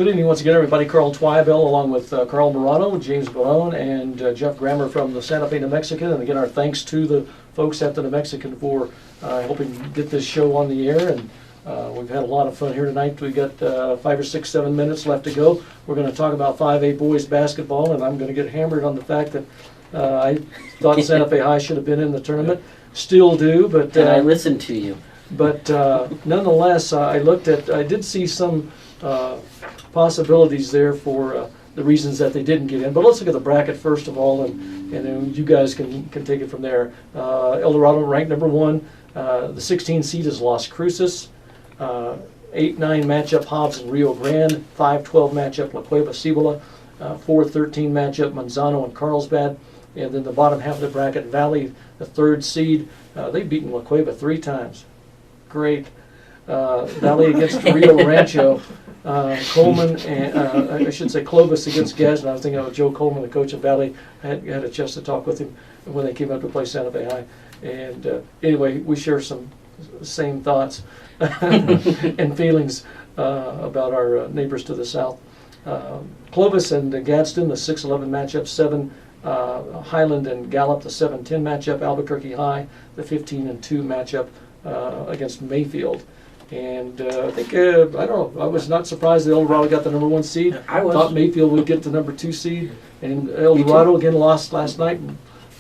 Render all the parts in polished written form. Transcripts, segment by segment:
Good evening once again, everybody. Carl Twibell along with Carl Mirano, James Barron, and Geoff Grammer from the Santa Fe New Mexican. And again, our thanks to the folks at the New Mexican for helping get this show on the air. And we've had a lot of fun here tonight. We've got 5 or 6, 7 minutes left to go. We're going to talk about 5A boys basketball, and I'm going to get hammered on the fact that I thought Santa Fe High should have been in the tournament. Still do, but... and I listened to you. But nonetheless, I did see some possibilities there for the reasons that they didn't get in. But let's look at the bracket first of all, and then you guys can take it from there. El Dorado ranked number 1. The 16 seed is Las Cruces. 8-9 matchup Hobbs and Rio Grande. 5-12 matchup La Cueva Cibola. 4-13 matchup Manzano and Carlsbad. And then the bottom half of the bracket, Valley, the 3rd seed. They've beaten La Cueva 3 times. Great. Valley against Rio Rancho. Coleman and I should say Clovis against Gadsden. I was thinking of Joe Coleman, the coach of Valley. I had a chance to talk with him when they came up to play Santa Fe High. And anyway, we share some same thoughts and feelings about our neighbors to the south. Clovis and Gadsden, the 6-11 matchup. 7 Highland and Gallup, the 7-10 matchup. Albuquerque High, the 15-2 matchup against Mayfield. And I think, I don't know, I was not surprised that El Dorado got the number 1 seed. I was. Thought Mayfield would get the number 2 seed. And El Dorado again lost last night,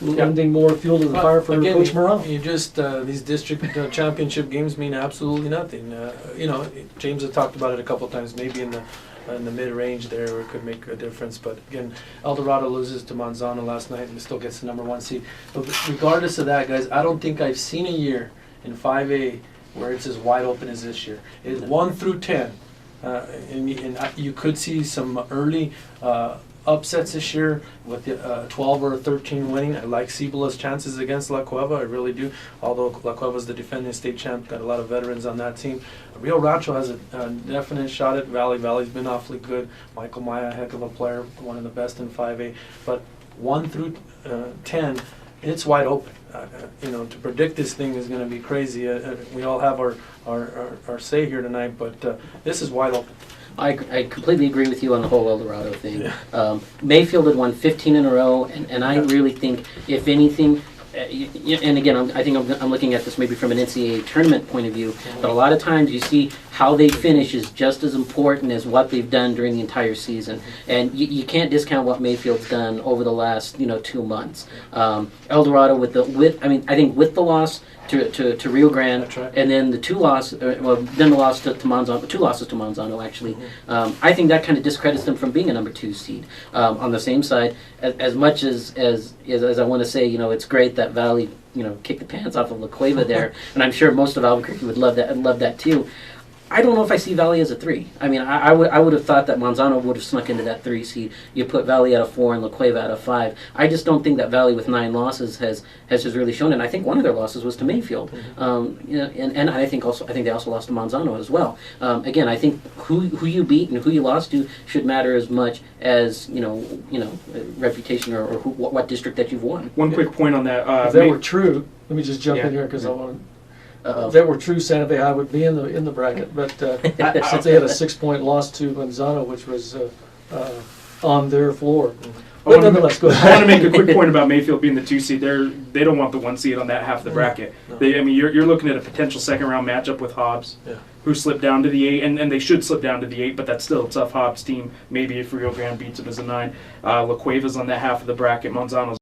lending more fuel to the fire for again, Coach Mirano. You just, these district championship games mean absolutely nothing. You know, James had talked about it a couple of times, maybe in the mid-range there it could make a difference. But again, El Dorado loses to Manzano last night and still gets the number 1 seed. But regardless of that, guys, I don't think I've seen a year in 5A where it's as wide open as this year. It's 1 through 10, and you could see some early upsets this year with 12 or 13 winning. I like Cibola's chances against La Cueva, I really do. Although La Cueva's the defending state champ, got a lot of veterans on that team. Rio Rancho has a definite shot at Valley. Valley's been awfully good. Michael Maya, a heck of a player, one of the best in 5A. But 1 through 10, it's wide open. You know, to predict this thing is going to be crazy. We all have our say here tonight, but this is wide open. I completely agree with you on the whole El Dorado thing. Yeah. Mayfield had won 15 in a row, and I really think, if anything, and again, I think I'm looking at this maybe from an NCAA tournament point of view, but a lot of times you see how they finish is just as important as what they've done during the entire season. And you can't discount what Mayfield's done over the last 2 months. El Dorado I think with the loss to Rio Grande, right. And then the 2 losses, then the loss to Manzano, 2 losses to Manzano actually. I think that kind of discredits them from being a number 2 seed. On the same side, as much as I want to say, it's great that Valley, kicked the pants off of La Cueva there, and I'm sure most of Albuquerque would love that too. I don't know if I see Valley as a 3. I mean, I would have thought that Manzano would have snuck into that 3 seed. You put Valley at a 4 and La Cueva at a 5. I just don't think that Valley with 9 losses has just really shown. And I think one of their losses was to Mayfield. And I think they also lost to Manzano as well. Again, I think who you beat and who you lost to should matter as much as reputation or what district that you've won. One quick point on that. If that were true, let me just jump in here because I want to. If that were true, Santa Fe High would be in the bracket, but since they had a 6-point loss to Manzano, which was on their floor. But nonetheless, go ahead. I want to make a quick point about Mayfield being the 2 seed. They don't want the 1 seed on that half of the bracket. No. You're looking at a potential second-round matchup with Hobbs, who slipped down to the 8, and they should slip down to the 8, but that's still a tough Hobbs team. Maybe if Rio Grande beats them as a 9. La Cueva's on that half of the bracket. Manzano's